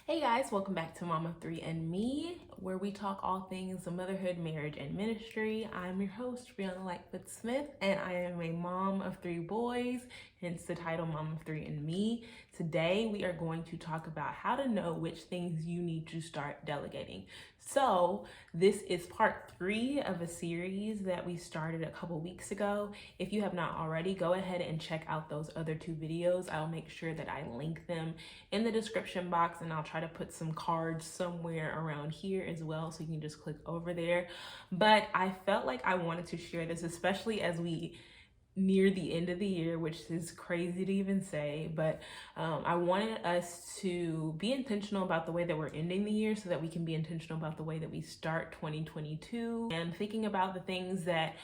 Hey guys, welcome back to Mom of Three and Me, where we talk all things motherhood, marriage, and ministry. I'm your host, Brieanna Lightfoot Smith, and I am a mom of three boys, hence the title Mom of Three and Me. Today, we are going to talk about how to know which things you need to start delegating. So, this is part 3 of a series that we started a couple weeks ago. If you have not already, go ahead and check out those other 2 videos. I'll make sure that I link them in the description box, and I'll try to put some cards somewhere around here as well, so you can just click over there. But I felt like I wanted to share this, especially as we near the end of the year, which is crazy to even say, but I wanted us to be intentional about the way that we're ending the year so that we can be intentional about the way that we start 2022 and thinking about the things that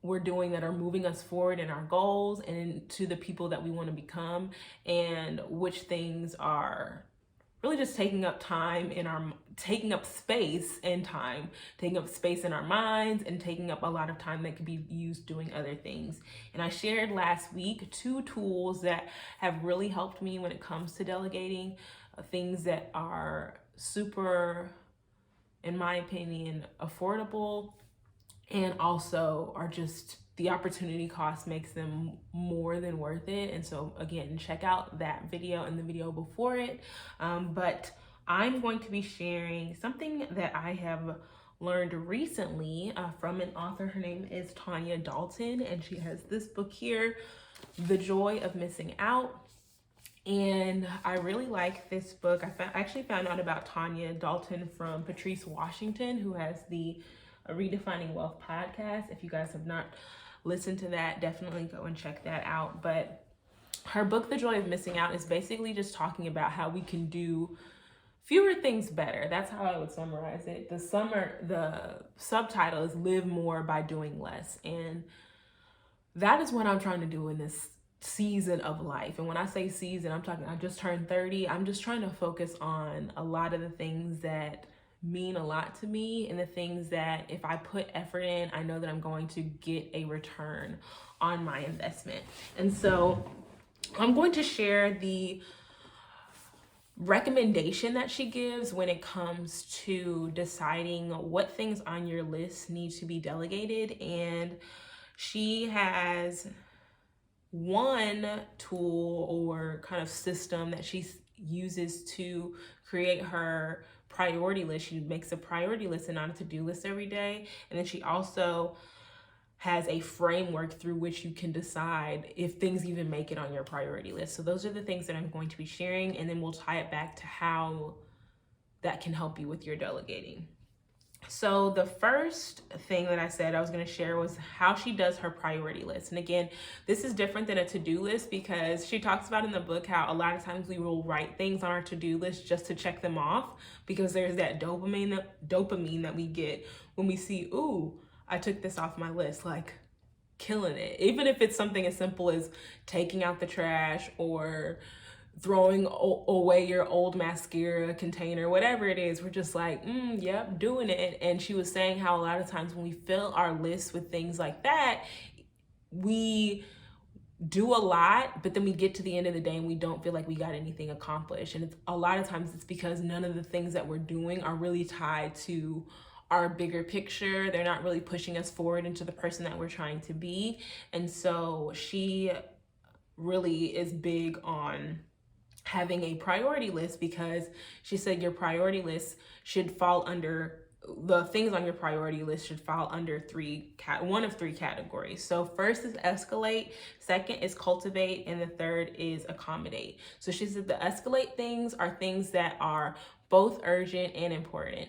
we're doing that are moving us forward in our goals and to the people that we want to become, and which things are really just taking up space in our minds, and taking up a lot of time that could be used doing other things. And I shared last week 2 tools that have really helped me when it comes to delegating, things that are super, in my opinion, affordable, and also are just the opportunity cost makes them more than worth it. And so again, check out that video and the video before it. But I'm going to be sharing something that I have learned recently from an author. Her name is Tonya Dalton, and she has this book here, The Joy of Missing Out. And I really like this book. I actually found out about Tonya Dalton from Patrice Washington, who has the Redefining Wealth podcast. If you guys have not listened to that, definitely go and check that out. But her book, The Joy of Missing Out, is basically just talking about how we can do fewer things better. That's how I would summarize it. The subtitle is Live More by Doing Less. And that is what I'm trying to do in this season of life. And when I say season, I just turned 30. I'm just trying to focus on a lot of the things that mean a lot to me, and the things that if I put effort in, I know that I'm going to get a return on my investment. And so I'm going to share the recommendation that she gives when it comes to deciding what things on your list need to be delegated. And she has one tool or kind of system that she uses to create her priority list. She makes a priority list and not a to-do list every day. And then she also has a framework through which you can decide if things even make it on your priority list. So those are the things that I'm going to be sharing, and then we'll tie it back to how that can help you with your delegating. So the first thing that I said I was going to share was how she does her priority list. And again, this is different than a to-do list, because she talks about in the book how a lot of times we will write things on our to-do list just to check them off, because there's that dopamine that we get when we see, ooh, I took this off my list, like killing it. Even if it's something as simple as taking out the trash or throwing away your old mascara container, whatever it is, we're just like, yep, doing it. And she was saying how a lot of times when we fill our lists with things like that, we do a lot, but then we get to the end of the day and we don't feel like we got anything accomplished. And a lot of times it's because none of the things that we're doing are really tied to our bigger picture. They're not really pushing us forward into the person that we're trying to be. And so she really is big on having a priority list, because she said your priority list should fall under, the things on your priority list should fall under one of three categories. So first is escalate, second is cultivate, and the third is accommodate. So she said the escalate things are things that are both urgent and important.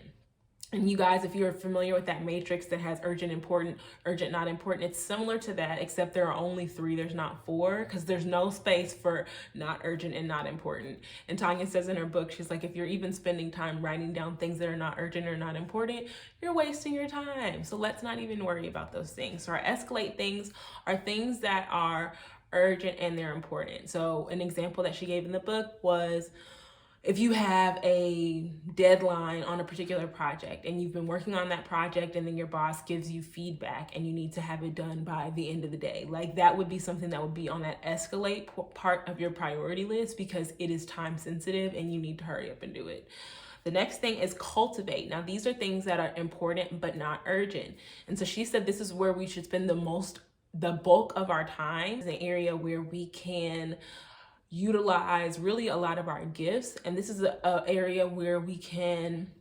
And you guys, if you're familiar with that matrix that has urgent, important, urgent, not important, it's similar to that, except there are only 3, there's not 4, because there's no space for not urgent and not important. And Tonya says in her book, she's like, if you're even spending time writing down things that are not urgent or not important, you're wasting your time. So let's not even worry about those things. So our escalate things are things that are urgent and they're important. So an example that she gave in the book was if you have a deadline on a particular project and you've been working on that project and then your boss gives you feedback and you need to have it done by the end of the day, like that would be something that would be on that escalate part of your priority list because it is time sensitive and you need to hurry up and do it. The next thing is cultivate. Now, these are things that are important but not urgent. And so she said this is where we should spend the bulk of our time, is an area where we can utilize really a lot of our gifts. And this is an area where we can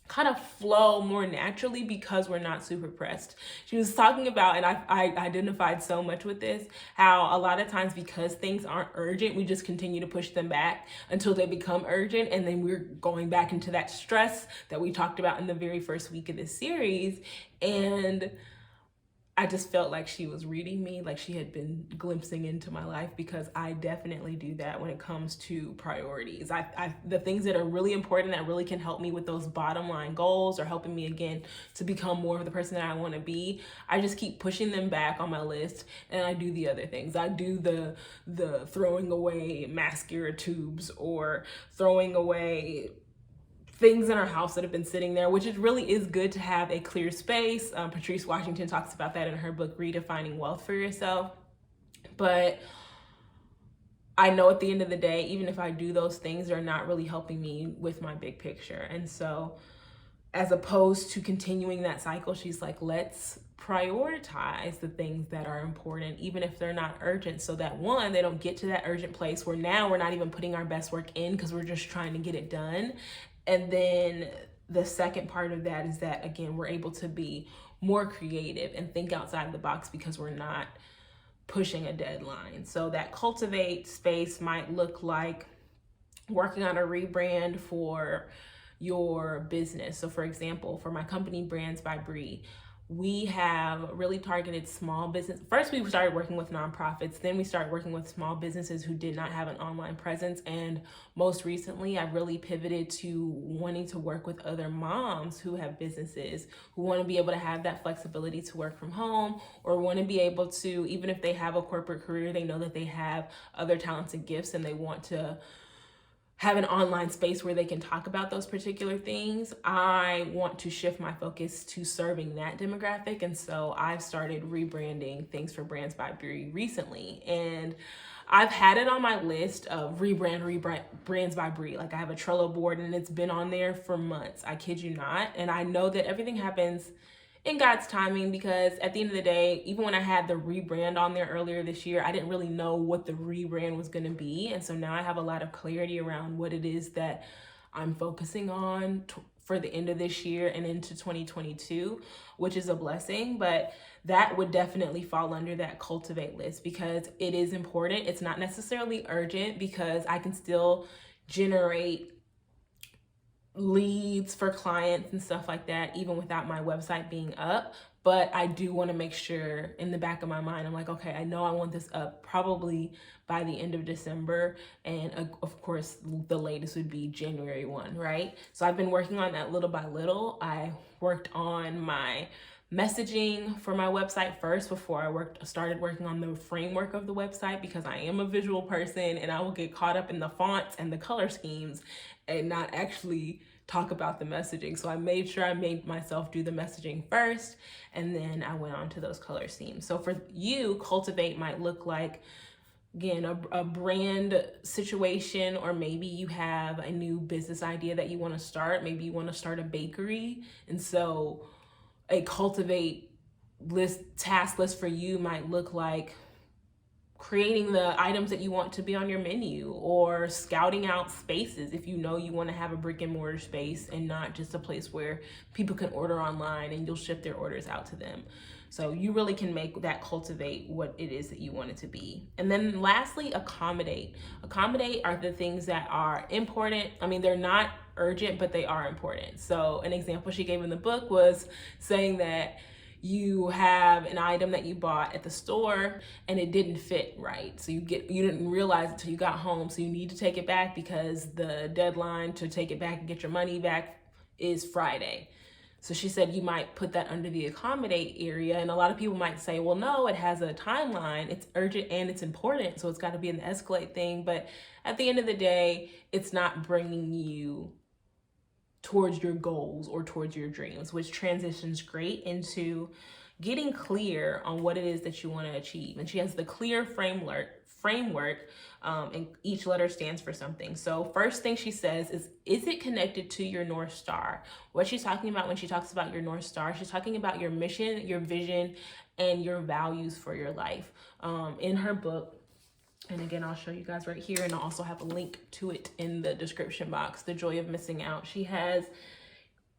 kind of flow more naturally because we're not super pressed. She was talking about, and I identified so much with this, how a lot of times because things aren't urgent, we just continue to push them back until they become urgent. And then we're going back into that stress that we talked about in the very first week of this series. And I just felt like she was reading me, like she had been glimpsing into my life, because I definitely do that when it comes to priorities. The things that are really important that really can help me with those bottom line goals or helping me again to become more of the person that I want to be, I just keep pushing them back on my list and I do the other things. I do the throwing away mascara tubes or throwing away things in our house that have been sitting there, which it really is good to have a clear space. Patrice Washington talks about that in her book, Redefining Wealth for Yourself. But I know at the end of the day, even if I do those things, they're not really helping me with my big picture. And so as opposed to continuing that cycle, she's like, let's prioritize the things that are important, even if they're not urgent, so that one, they don't get to that urgent place where now we're not even putting our best work in because we're just trying to get it done. And then the second part of that is that, again, we're able to be more creative and think outside the box because we're not pushing a deadline. So that cultivate space might look like working on a rebrand for your business. So for example, for my company, Brands by Bree, we have really targeted small business. First, we started working with nonprofits. Then we started working with small businesses who did not have an online presence. And most recently, I really pivoted to wanting to work with other moms who have businesses, who want to be able to have that flexibility to work from home, or want to be able to, even if they have a corporate career, they know that they have other talents and gifts and they want to have an online space where they can talk about those particular things. I want to shift my focus to serving that demographic. And so I've started rebranding things for Brands by Bree recently. And I've had it on my list of rebrand Brands by Bree. Like I have a Trello board and it's been on there for months. I kid you not. And I know that everything happens in God's timing, because at the end of the day, even when I had the rebrand on there earlier this year, I didn't really know what the rebrand was going to be. And so now I have a lot of clarity around what it is that I'm focusing on for the end of this year and into 2022, which is a blessing. But that would definitely fall under that cultivate list because it is important. It's not necessarily urgent because I can still generate leads for clients and stuff like that, even without my website being up. But I do want to make sure in the back of my mind, I'm like, okay, I know I want this up probably by the end of December. And of course, the latest would be January 1, right? So I've been working on that little by little. I worked on my messaging for my website first before I started working on the framework of the website, because I am a visual person and I will get caught up in the fonts and the color schemes and not actually talk about the messaging. So I made sure I made myself do the messaging first, and then I went on to those color schemes. So for you, cultivate might look like, again, a brand situation, or maybe you have a new business idea that you want to start. Maybe you want to start a bakery. And so a cultivate task list for you might look like creating the items that you want to be on your menu, or scouting out spaces if you know you want to have a brick and mortar space and not just a place where people can order online and you'll ship their orders out to them. So you really can make that cultivate what it is that you want it to be. And then lastly, accommodate. Accommodate are the things that are important. I mean, they're not urgent, but they are important. So an example she gave in the book was saying that you have an item that you bought at the store and it didn't fit right. So you didn't realize it until you got home. So you need to take it back because the deadline to take it back and get your money back is Friday. So she said you might put that under the accommodate area. And a lot of people might say, well, no, it has a timeline. It's urgent and it's important. So it's got to be an escalate thing. But at the end of the day, it's not bringing you towards your goals or towards your dreams, which transitions great into getting clear on what it is that you want to achieve. And she has the clear framework, and each letter stands for something. So first thing she says is it connected to your North Star? What she's talking about when she talks about your North Star, she's talking about your mission, your vision, and your values for your life. In her book, and again, I'll show you guys right here, and I'll also have a link to it in the description box, The Joy of Missing Out. She has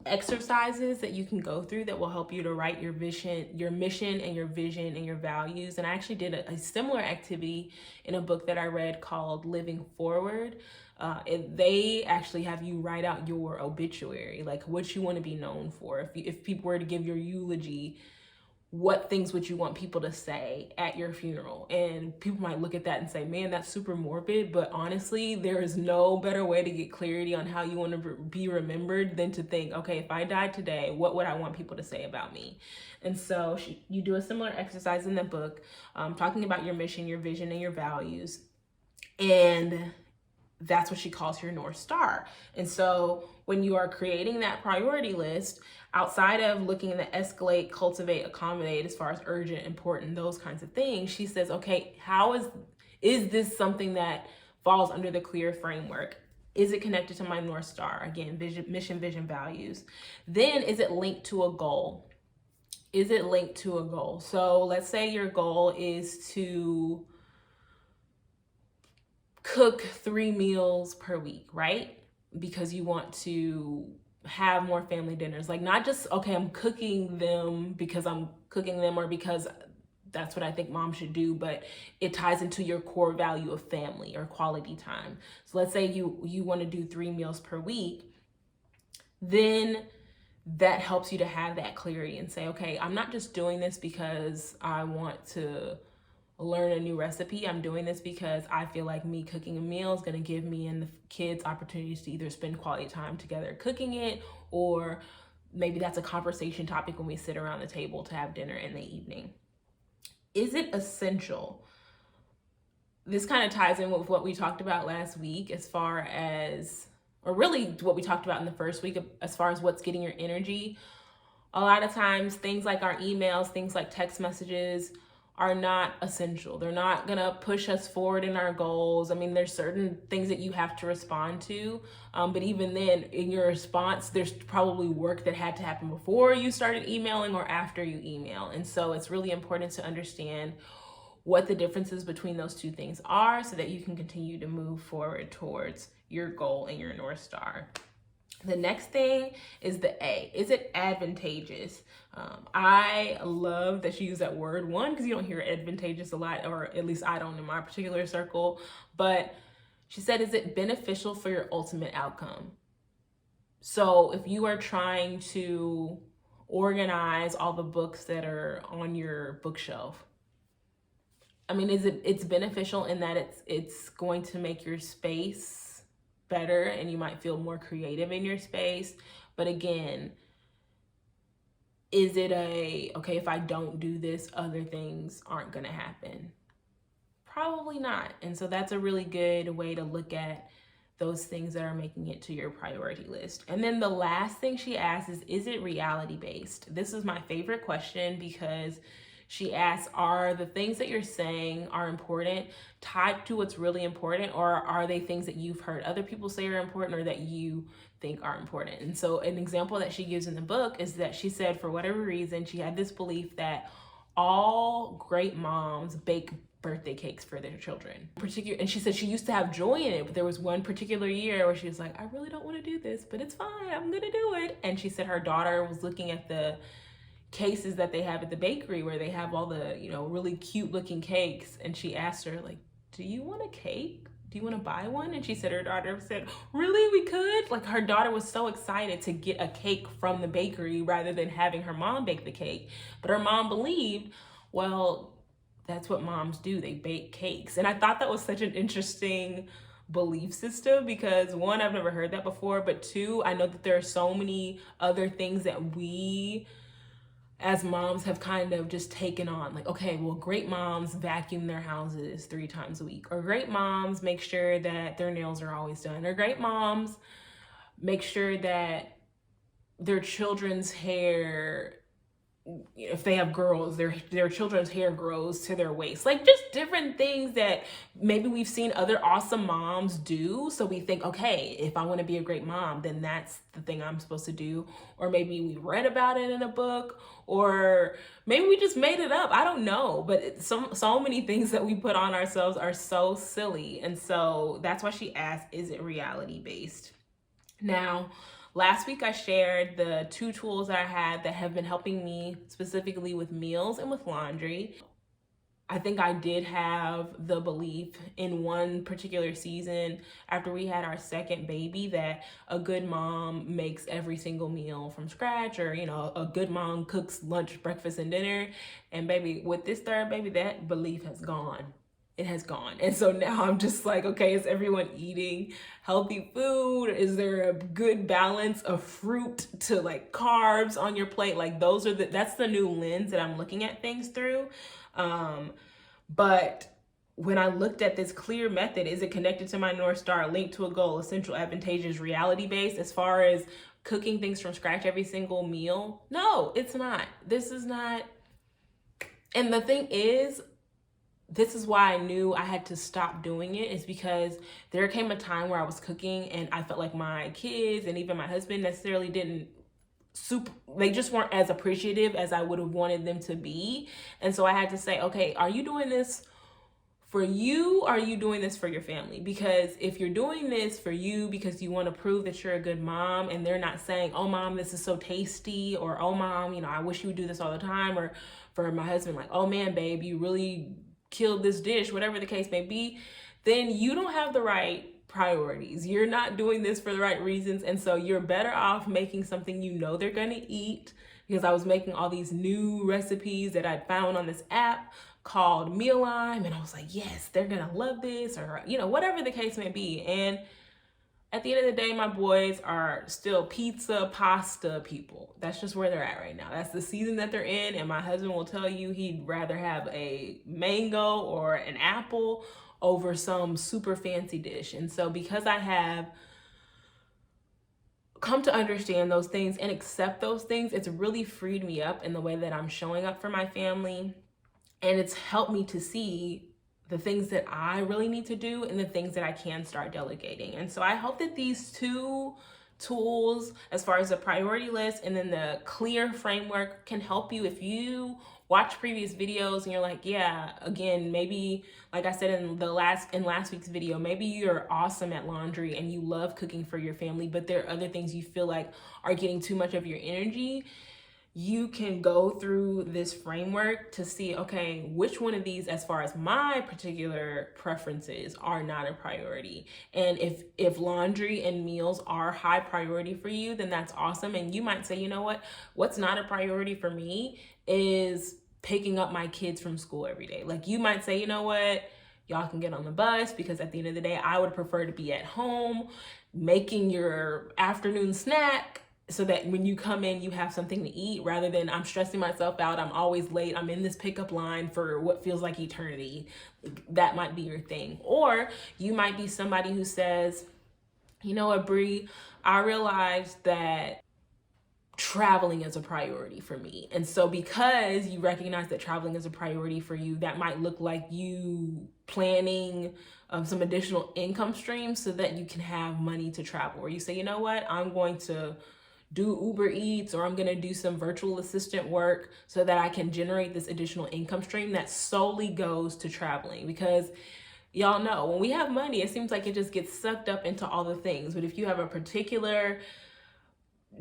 exercises that you can go through that will help you to write your vision, your mission, and your vision and your values. And I actually did a similar activity in a book that I read called Living Forward. They actually have you write out your obituary, like what you want to be known for. If people were to give your eulogy, what things would you want people to say at your funeral? And people might look at that and say, man, that's super morbid. But honestly, there is no better way to get clarity on how you want to be remembered than to think, okay, if I died today, what would I want people to say about me? And so you do a similar exercise in the book, talking about your mission, your vision, and your values. And that's what she calls your North Star. And so when you are creating that priority list, outside of looking at the escalate, cultivate, accommodate, as far as urgent, important, those kinds of things, she says, okay, how is this something that falls under the clear framework? Is it connected to my North Star? Again, vision, mission, vision, values. Then is it linked to a goal? Is it linked to a goal? So let's say your goal is to cook 3 meals per week, right? Because you want to have more family dinners. Like, not just, okay, I'm cooking them because I'm cooking them or because that's what I think mom should do, but it ties into your core value of family or quality time. So let's say you want to do 3 meals per week, then that helps you to have that clarity and say, okay, I'm not just doing this because I want to learn a new recipe. I'm doing this because I feel like me cooking a meal is going to give me and the kids opportunities to either spend quality time together cooking it, or maybe that's a conversation topic when we sit around the table to have dinner in the evening. Is it essential? This kind of ties in with what we talked about last week, as far as, or really what we talked about in the first week, as far as what's getting your energy. A lot of times things like our emails, things like text messages, are not essential. They're not gonna push us forward in our goals. I mean, there's certain things that you have to respond to, but even then, in your response, there's probably work that had to happen before you started emailing or after you email. And so it's really important to understand what the differences between those two things are so that you can continue to move forward towards your goal and your North Star. The next thing is the A. Is it advantageous? I love that she used that word, one, because you don't hear advantageous a lot, or at least I don't in my particular circle. But she said, is it beneficial for your ultimate outcome? So if you are trying to organize all the books that are on your bookshelf, I mean, it's beneficial in that it's going to make your space better and you might feel more creative in your space. But again, is it okay, if I don't do this, other things aren't going to happen? Probably not. And so that's a really good way to look at those things that are making it to your priority list. And then the last thing she asks is it reality based? This is my favorite question, because she asks, are the things that you're saying are important tied to what's really important, or are they things that you've heard other people say are important or that you think are important? And so an example that she gives in the book is that she said, for whatever reason, she had this belief that all great moms bake birthday cakes for their children. And she said she used to have joy in it, but there was one particular year where she was like, I really don't want to do this, but it's fine, I'm gonna do it. And she said her daughter was looking at the cases that they have at the bakery where they have all the, really cute looking cakes. And she asked her, like, do you want a cake? Do you want to buy one? And she said, her daughter said, really, we could? Like, her daughter was so excited to get a cake from the bakery rather than having her mom bake the cake. But her mom believed, well, that's what moms do. They bake cakes. And I thought that was such an interesting belief system, because one, I've never heard that before, but two, I know that there are so many other things that we as moms have kind of just taken on. Like, okay, well, great moms vacuum their houses 3 times a week, or great moms make sure that their nails are always done, or great moms make sure that their children's hair, if they have girls, their children's hair grows to their waist. Like, just different things that maybe we've seen other awesome moms do, so we think, okay, if I want to be a great mom, then that's the thing I'm supposed to do. Or maybe we read about it in a book, or maybe we just made it up. I don't know, but so many things that we put on ourselves are so silly. And so that's why she asked, is it reality based? Now, last week I shared the 2 tools that I had that have been helping me specifically with meals and with laundry. I think I did have the belief in one particular season after we had our second baby that a good mom makes every single meal from scratch, or, a good mom cooks lunch, breakfast, and dinner. And baby, with this third baby, that belief has gone. It has gone. And so now I'm just like, okay, is everyone eating healthy food? Is there a good balance of fruit to like carbs on your plate? Like, that's the new lens that I'm looking at things through. But when I looked at this clear method, is it connected to my North Star, linked to a goal, essential, advantageous, reality-based, as far as cooking things from scratch every single meal? No, it's not. This is not. And the thing is, this is why I knew I had to stop doing it, is because there came a time where I was cooking and I felt like my kids and even my husband necessarily they just weren't as appreciative as I would have wanted them to be. And so I had to say, okay, are you doing this for you, or are you doing this for your family? Because if you're doing this for you because you want to prove that you're a good mom, and they're not saying, oh mom, this is so tasty, or oh mom, I wish you would do this all the time, or for my husband, like, oh man, babe, you really killed this dish, whatever the case may be, then you don't have the right priorities. You're not doing this for the right reasons. And so you're better off making something they're going to eat. Because I was making all these new recipes that I'd found on this app called Meal Lime, and I was like, yes, they're going to love this, or, whatever the case may be. And at the end of the day, my boys are still pizza, pasta people. That's just where they're at right now. That's the season that they're in. And my husband will tell you he'd rather have a mango or an apple over some super fancy dish. And so because I have come to understand those things and accept those things, it's really freed me up in the way that I'm showing up for my family. And it's helped me to see the things that I really need to do and the things that I can start delegating. And so I hope that these 2 tools, as far as the priority list and then the clear framework, can help you. If you watch previous videos and you're like, yeah, again, maybe like I said in last week's video, maybe you're awesome at laundry and you love cooking for your family, but there are other things you feel like are getting too much of your energy. You can go through this framework to see, okay, which one of these, as far as my particular preferences, are not a priority. And if laundry and meals are high priority for you, then that's awesome. And you might say, you know what's not a priority for me is picking up my kids from school every day. Like, you might say, you know what, y'all can get on the bus, because at the end of the day, I would prefer to be at home making your afternoon snack, so that when you come in, you have something to eat, rather than I'm stressing myself out, I'm always late, I'm in this pickup line for what feels like eternity. That might be your thing. Or you might be somebody who says, you know what, Bree, I realized that traveling is a priority for me. And so because you recognize that traveling is a priority for you, that might look like you planning some additional income streams so that you can have money to travel. Or you say, you know what, I'm going to do Uber Eats, or I'm going to do some virtual assistant work so that I can generate this additional income stream that solely goes to traveling. Because y'all know, when we have money, it seems like it just gets sucked up into all the things. But if you have a particular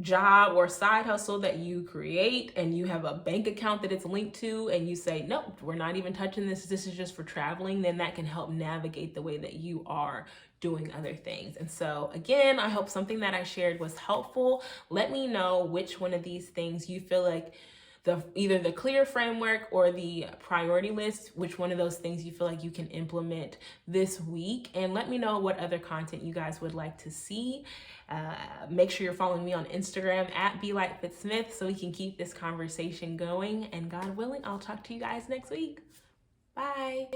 job or side hustle that you create and you have a bank account that it's linked to, and you say, nope, we're not even touching this is just for traveling, then that can help navigate the way that you are doing other things. And so again, I hope something that I shared was helpful. Let me know which one of these things you feel like either the clear framework or the priority list, which one of those things you feel like you can implement this week. And let me know what other content you guys would like to see. Make sure you're following me on Instagram at Lightfoot Smith so we can keep this conversation going. And God willing, I'll talk to you guys next week. Bye.